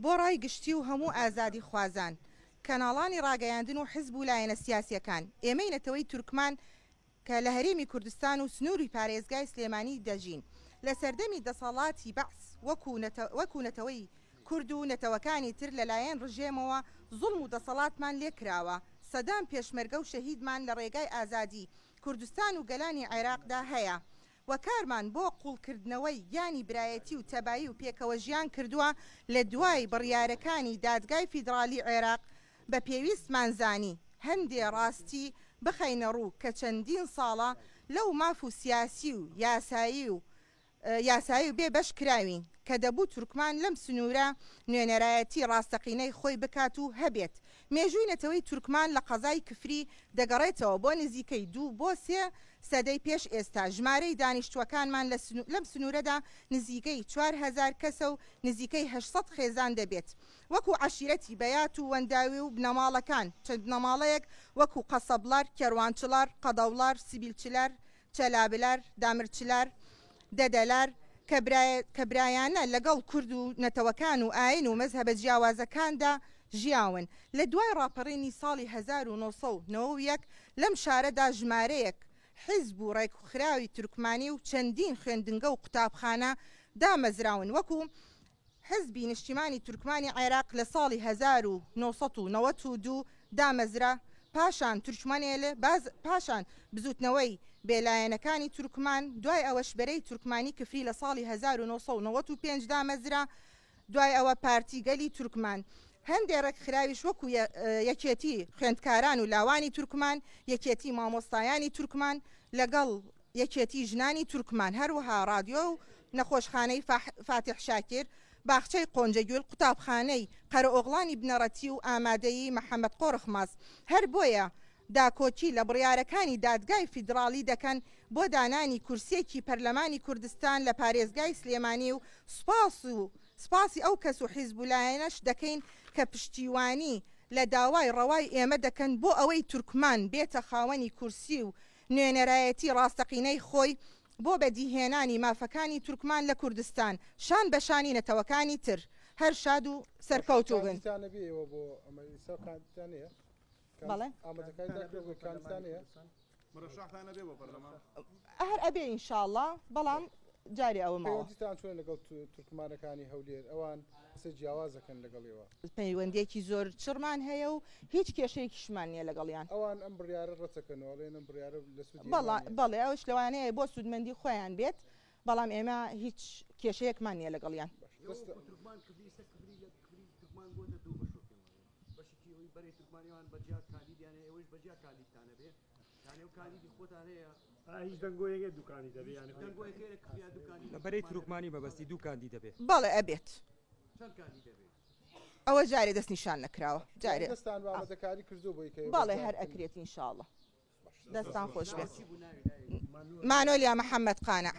بۆ ڕای گشتی و هەموو ئازادی خوازان کەناڵانی ڕاگەیاندن و حزب و لایەنە سیاسیەکان ئێمەی نەتەوەی تورکمان کە لە هەرێمی کوردستان و سنووری پارێزگای سلێمانی دەژین لە سەردەمی دەسەڵاتی بەعس وەکو نەتەوەی کورد و نەتەوەکانی تر لەلایەن ڕژێمەوە زوڵم و دەسەڵاتمان لێ کراوە سەدام پێشمەرگە و شەهیدمان لە ڕێگای ئازادی کوردستان و گەلانی عێراقدا هەیە و کارمان بۆ قوڵکردنەوەی یانی برایەتی و تەبایی و پێکەوە ژیان کردووە لە دوای بڕیارەکانی دادگای فیدرالی عێراق بە پێویستمان زانی هەندێ ڕاستی بخەینە ڕوو کە چەندین ساڵە لەو ماف و سیاسی و یاسایی و بێ بەش کراوین کە دەبوو تورکمان لەم سنوورە نوێنەرایەتی ڕاستەقینەی خۆی بکات و هەبێت مێژووی نەتەوەی تورکمان لە قەزای کفری دەگەڕێتەوە بۆ نزیکەی 2 بۆ 3 سەدەی پێش ئێستا ژمارەی دانیشتوەکانمان لەم سنوورەدا نزیکەی 4000 کەسە و نزیکەی 800 خێزان دەبێت وەکو عەشیرەتی بەیات و وەنداوی و بنەماڵەکان چەند بنەماڵەیەک وەکو قەسەبڵار کێڕوانچڵار قەدەوڵار سیبیلچلار چەلابلار دامرچلار دەدەلار کە برایانە لەگەڵ کورد و نەتەوەکان و ئاین و مەزهبە جیاوازەکاندا ژیاون لە دوای ڕاپەڕینی ساڵی 1990 لەم شارەدا ژمارەیەک حیزب و ڕێکخراوی تورکمانی و چەندین خوێندنگە و قوتابخانە دامەزراون وەکو حزبی نیشتیمانی تورکمانی عێراق لە ساڵی 1992 دامەزرا پاشان تورکمانێلە پاشان بزوتنەوەی بێلایەنەکانی تورکمان دوای ئەوەش بەرەی تورکمانی کفری لە ساڵی 1995 دامەزرا دوای ئەوە پارتیگەلی تورکمان هەندێک ڕێکخراویش وەکو یەکێتی خوێندکاران و لاوانی تورکمان یەکێتی مامۆستایانی تورکمان لەگەڵ یەکێتی ژنانی تورکمان هەروەها ڕادیۆ و نەخۆشخانەی فاتح شاکر باخچەی قۆنجەگوێل قوتابخانەی قەرە ئۆغڵانی بنەڕەتی و ئامادەیی مەحەممەد قۆڕخماس هەر بۆیە داکۆچی لە بڕیارەکانی دادگای فیدرالی دەکەن بۆ دانانی کورسێکی پەرلەمانی کوردستان لە پارێزگای سلێمانی و سپاسی ئەو کەس و حیزبولایەنەش دەکەین کە پشتیوانی لە داوای ڕەوای ئێمە دەکەن بۆ ئەوەی تورکمان بێتە خاوەنی کورسی و نوێنەرایەتی ڕاستەقینەی خۆی بۆ بەدیهێنانی مافەکانی تورکمان لە کوردستان شان بەشانی نەتەوەکانی تر هەر شاد و سەرکەوتوو بن. هەر ئەبێ ئینشاءڵڵا بەڵام جاری ئەوە لەگەڵ تورکمانەکانی هەولێر ئەوان جیاوازەکەن لەگەڵیەوە پەیوەندێکی زۆر چڕمان هەیە و هیچ کێشەیەکیشمان نیە لەگەڵیان ئەوان ئەم بڕیارە ڕەتەکەنەوەڵێن ئەم بڕیارە لە بەڵێ ئەوش لەوانەیە بۆ سوودمەندی خۆیان بێت بەڵام ئێمە هیچ کێشەیەکمان نیە لەگەڵیان بەرەی تورکمانی بەبەستی 2 کاندی دەبێت بەڵێ ئەبێت ئەوە جارێ دەست نیشان نەکراوە جارێ بەڵێ هەر ئەکرێت ئینشاءڵڵا دەستان خۆش بێت مانۆلیا محەممەد قانع